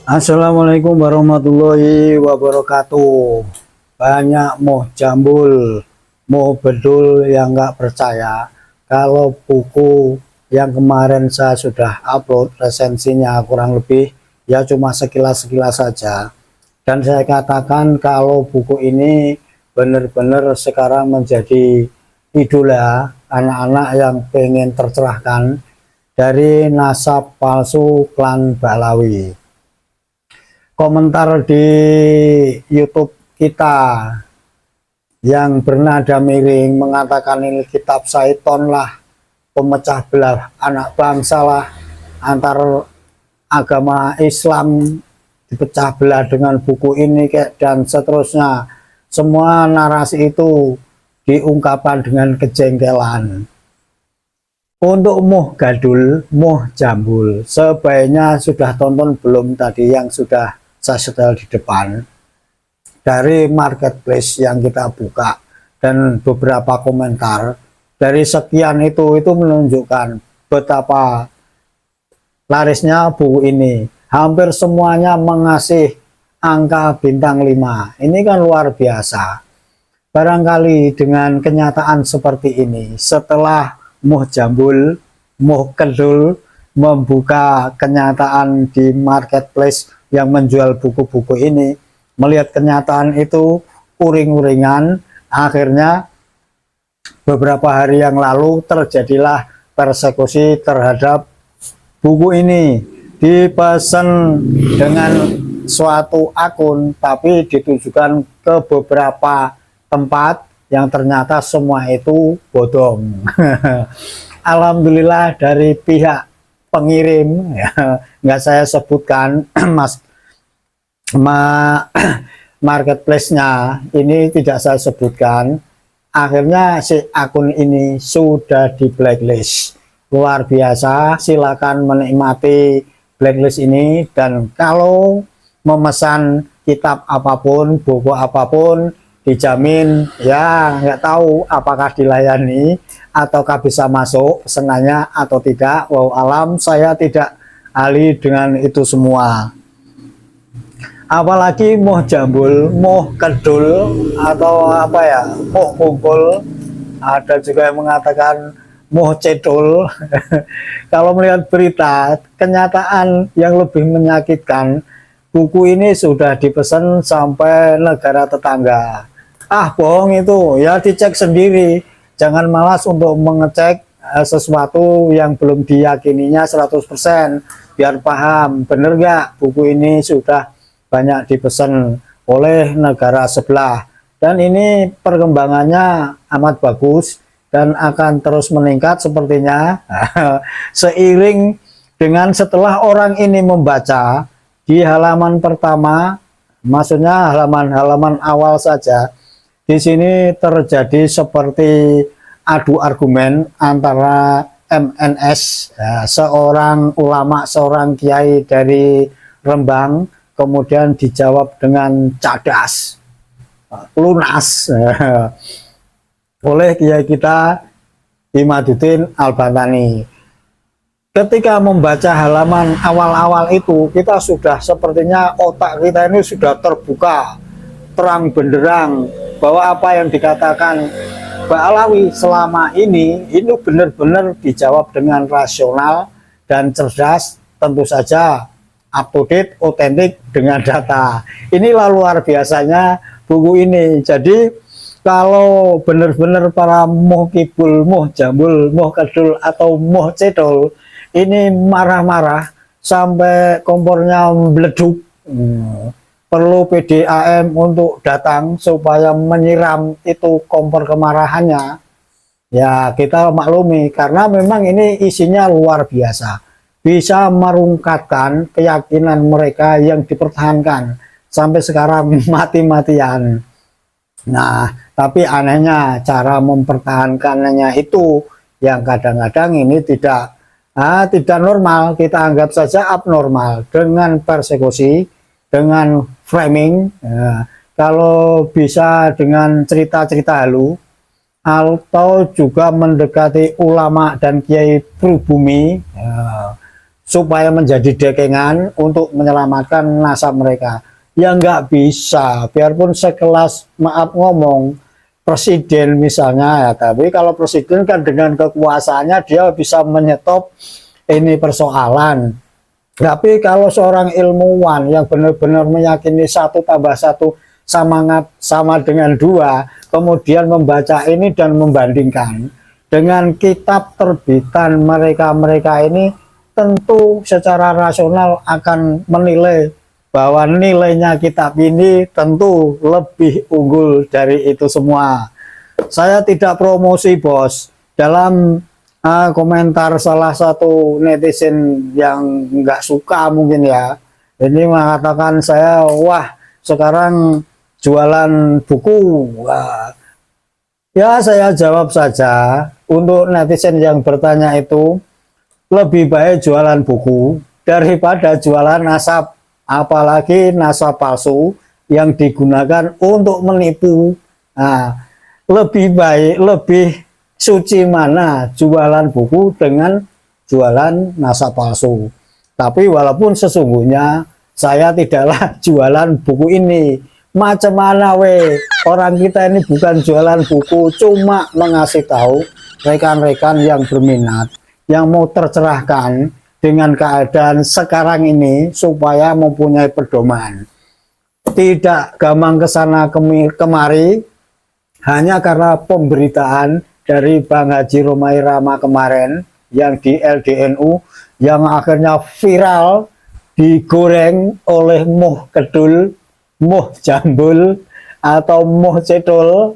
Assalamualaikum warahmatullahi wabarakatuh. Banyak moh jambul, moh bedul yang nggak percaya kalau buku yang kemarin saya sudah upload resensinya kurang lebih ya cuma sekilas-sekilas saja. Dan saya katakan kalau buku ini benar-benar sekarang menjadi idola anak-anak yang pengen tercerahkan dari nasab palsu klan Balawi. Komentar di YouTube kita yang bernada miring mengatakan ini kitab syaiton lah, pemecah belah anak bangsa lah, antar agama Islam dipecah belah dengan buku ini dan seterusnya. Semua narasi itu diungkapkan dengan kejengkelan. Untuk moh gadul, moh jambul, sebaiknya sudah tonton belum tadi yang sudah saya setel di depan dari marketplace yang kita buka dan beberapa komentar dari sekian itu menunjukkan betapa larisnya buku ini. Hampir semuanya mengasih angka bintang 5. Ini kan luar biasa. Barangkali dengan kenyataan seperti ini, setelah moh jambul, moh kedul membuka kenyataan di marketplace yang menjual buku-buku ini, melihat kenyataan itu uring-uringan, akhirnya beberapa hari yang lalu terjadilah persekusi terhadap buku ini. Dipesan dengan suatu akun tapi ditujukan ke beberapa tempat yang ternyata semua itu bodong. Alhamdulillah dari pihak pengirim ya, nggak saya sebutkan mas marketplace-nya ini tidak saya sebutkan, akhirnya si akun ini sudah di blacklist. Luar biasa, silakan menikmati blacklist ini, dan kalau memesan kitab apapun, buku apapun, dijamin ya nggak tahu apakah dilayani ataukah bisa masuk pesanannya atau tidak. Wow, alam, saya tidak ahli dengan itu semua. Apalagi moh jambul, moh kedul, atau apa ya, moh kumpul, ada juga yang mengatakan moh cedul. Kalau melihat berita kenyataan yang lebih menyakitkan, buku ini sudah dipesan sampai negara tetangga. Ah, bohong itu, ya dicek sendiri, jangan malas untuk mengecek sesuatu yang belum diyakininya 100%, biar paham bener nggak buku ini sudah banyak dipesan oleh negara sebelah. Dan ini perkembangannya amat bagus dan akan terus meningkat sepertinya seiring dengan setelah orang ini membaca di halaman pertama, maksudnya halaman-halaman awal saja. Di sini terjadi seperti adu argumen antara MNS, ya, seorang ulama, seorang kiai dari Rembang, kemudian dijawab dengan cadas, lunas oleh kiai kita Imaduddin Al-Bantani. Ketika membaca halaman awal-awal itu, kita sudah sepertinya otak kita ini sudah terbuka terang benderang bahwa apa yang dikatakan Balawi selama ini itu benar-benar dijawab dengan rasional dan cerdas, tentu saja up to date, otentik dengan data. Inilah luar biasanya buku ini. Jadi kalau benar-benar para moh kibul, moh jambul, moh kedul atau moh cedol ini marah-marah sampai kompornya meleduk, perlu PDAM untuk datang supaya menyiram itu kompor kemarahannya. Ya kita maklumi karena memang ini isinya luar biasa, bisa merungkatkan keyakinan mereka yang dipertahankan sampai sekarang mati-matian. Nah, tapi anehnya cara mempertahankannya itu yang kadang-kadang ini tidak normal, kita anggap saja abnormal dengan persekusi, dengan framing, ya, kalau bisa dengan cerita-cerita halu, atau juga mendekati ulama dan kiai pribumi, ya, supaya menjadi dekengan untuk menyelamatkan nasab mereka. Ya nggak bisa, biarpun sekelas maaf ngomong presiden misalnya ya, tapi kalau presiden kan dengan kekuasaannya dia bisa menyetop ini persoalan. Tapi kalau seorang ilmuwan yang benar-benar meyakini 1+1 sama dengan 2, kemudian membaca ini dan membandingkan dengan kitab terbitan mereka-mereka ini, tentu secara rasional akan menilai bahwa nilainya kitab ini tentu lebih unggul dari itu semua. Saya tidak promosi, bos. Dalam komentar salah satu netizen yang nggak suka mungkin ya, ini mengatakan saya, wah sekarang jualan buku. Wah, ya saya jawab saja, untuk netizen yang bertanya itu, lebih baik jualan buku daripada jualan nasab, apalagi nasab palsu yang digunakan untuk menipu. Nah, lebih baik, lebih suci mana jualan buku dengan jualan nasab palsu. Tapi walaupun sesungguhnya saya tidaklah jualan buku ini. Macam mana orang kita ini bukan jualan buku, cuma mengasih tahu rekan-rekan yang berminat, yang mau tercerahkan dengan keadaan sekarang ini supaya mempunyai pedoman. Tidak gampang kesana kemari hanya karena pemberitaan dari Bang Haji Romai Rama kemarin yang di LDNU yang akhirnya viral, digoreng oleh Moh Kedul, Moh Jambul, atau Moh Cedul.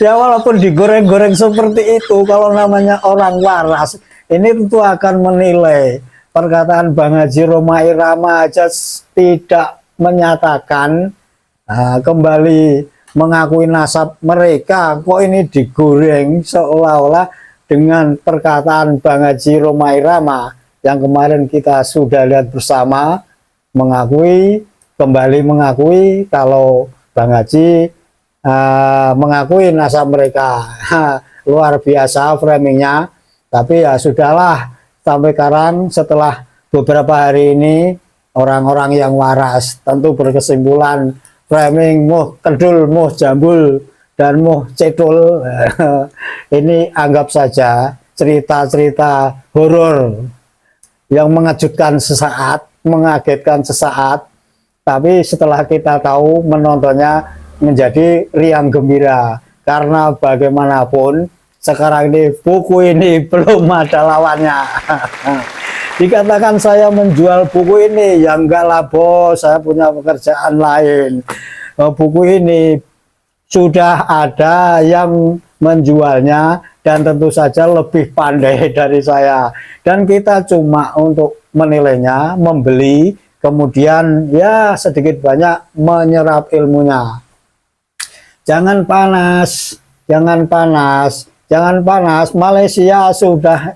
Ya walaupun digoreng-goreng seperti itu, kalau namanya orang waras, ini tentu akan menilai. Perkataan Bang Haji Romai Rama aja tidak menyatakan, kembali mengakui nasab mereka, kok ini digoreng seolah-olah dengan perkataan Bang Haji Romai Rama yang kemarin kita sudah lihat bersama, kembali mengakui kalau Bang Haji mengakui nasab mereka. Luar biasa framingnya. Tapi ya sudahlah, sampai sekarang setelah beberapa hari ini orang-orang yang waras tentu berkesimpulan framing Moh Kedul, Moh Jambul, dan Moh Cedul ini anggap saja cerita-cerita horor yang mengejutkan sesaat, mengagetkan sesaat, tapi setelah kita tahu, menontonnya menjadi riang gembira. Karena bagaimanapun sekarang ini buku ini belum ada lawannya. Dikatakan saya menjual buku ini, ya enggak lah bos, saya punya pekerjaan lain. Buku ini sudah ada yang menjualnya dan tentu saja lebih pandai dari saya. Dan kita cuma untuk menilainya, membeli, kemudian ya sedikit banyak menyerap ilmunya. Jangan panas, jangan panas, jangan panas. Malaysia sudah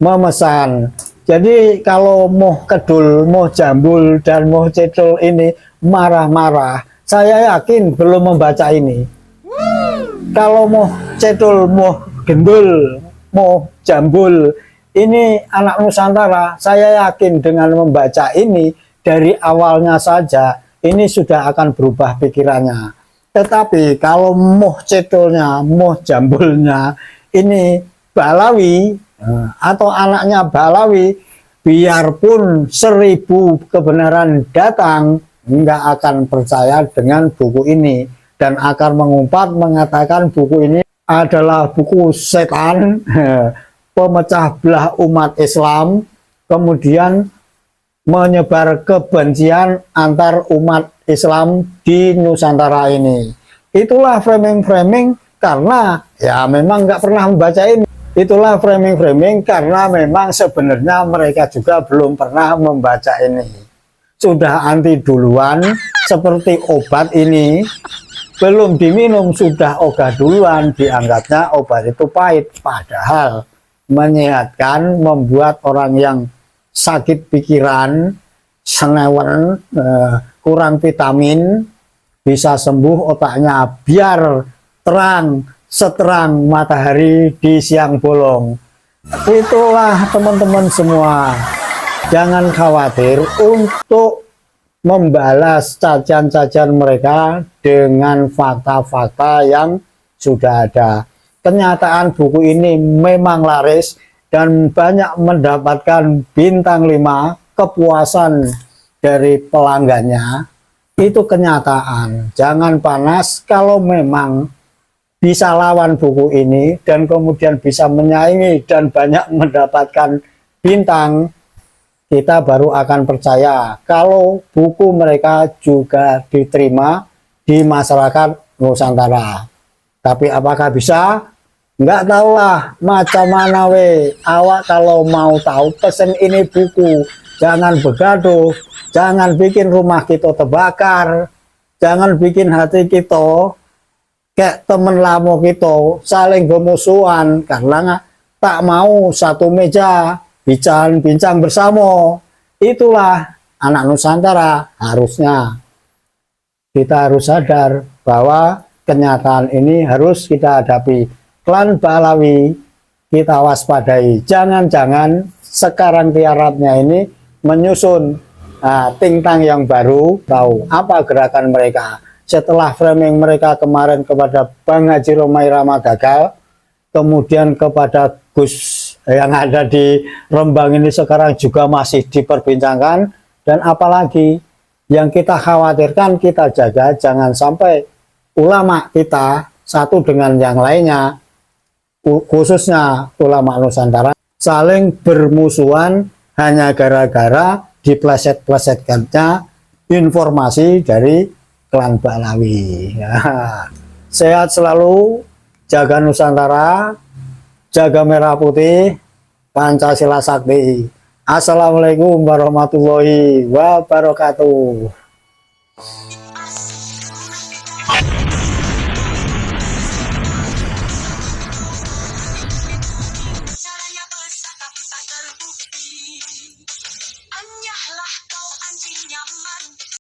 memesan. Jadi kalau Moh Kedul, Moh Jambul, dan Moh Cedul ini marah-marah, saya yakin belum membaca ini. Kalau Moh Cedul, Moh Gendul, Moh Jambul, ini anak Nusantara, saya yakin dengan membaca ini dari awalnya saja, ini sudah akan berubah pikirannya. Tetapi kalau Moh Cedulnya, Moh Jambulnya ini Balawi, atau anaknya Balawi, biarpun 1000 kebenaran datang, nggak akan percaya dengan buku ini dan akan mengumpat mengatakan buku ini adalah buku setan, pemecah belah umat Islam, kemudian menyebar kebencian antar umat Islam di Nusantara ini. Itulah framing-framing karena ya memang nggak pernah membaca ini. Itulah framing-framing karena memang sebenarnya mereka juga belum pernah membaca ini. Sudah anti duluan, seperti obat ini, belum diminum sudah ogah duluan, dianggapnya obat itu pahit. Padahal menyehatkan, membuat orang yang sakit pikiran, senewen, kurang vitamin, bisa sembuh otaknya biar terang seterang matahari di siang bolong. Itulah teman-teman semua, jangan khawatir untuk membalas cacian-cacian mereka dengan fakta-fakta yang sudah ada. Kenyataan buku ini memang laris dan banyak mendapatkan bintang 5, kepuasan dari pelanggannya. Itu kenyataan. Jangan panas kalau memang bisa lawan buku ini dan kemudian bisa menyaingi dan banyak mendapatkan bintang, kita baru akan percaya kalau buku mereka juga diterima di masyarakat Nusantara. Tapi apakah bisa? Nggak tahulah, macam mana we. Awak kalau mau tahu pesen ini buku, jangan begaduh, jangan bikin rumah kita terbakar, jangan bikin hati kita kayak temen lama kita saling bermusuhan karena tak mau satu meja bincang-bincang bersama. Itulah anak Nusantara. Harusnya kita harus sadar bahwa kenyataan ini harus kita hadapi. Klan Pahlawi kita waspadai, jangan-jangan sekarang tiarapnya ini menyusun ting-tang yang baru. Tahu apa gerakan mereka setelah framing mereka kemarin kepada Bang Haji Romai Rama gagal, kemudian kepada Gus yang ada di Rembang ini sekarang juga masih diperbincangkan. Dan apalagi yang kita khawatirkan, kita jaga jangan sampai ulama kita satu dengan yang lainnya, khususnya ulama Nusantara, saling bermusuhan hanya gara-gara dipleset-plesetkannya informasi dari klan Pahlawi. Ya. Sehat selalu, jaga Nusantara, jaga merah putih, Pancasila Sakti. Assalamualaikum warahmatullahi wabarakatuh.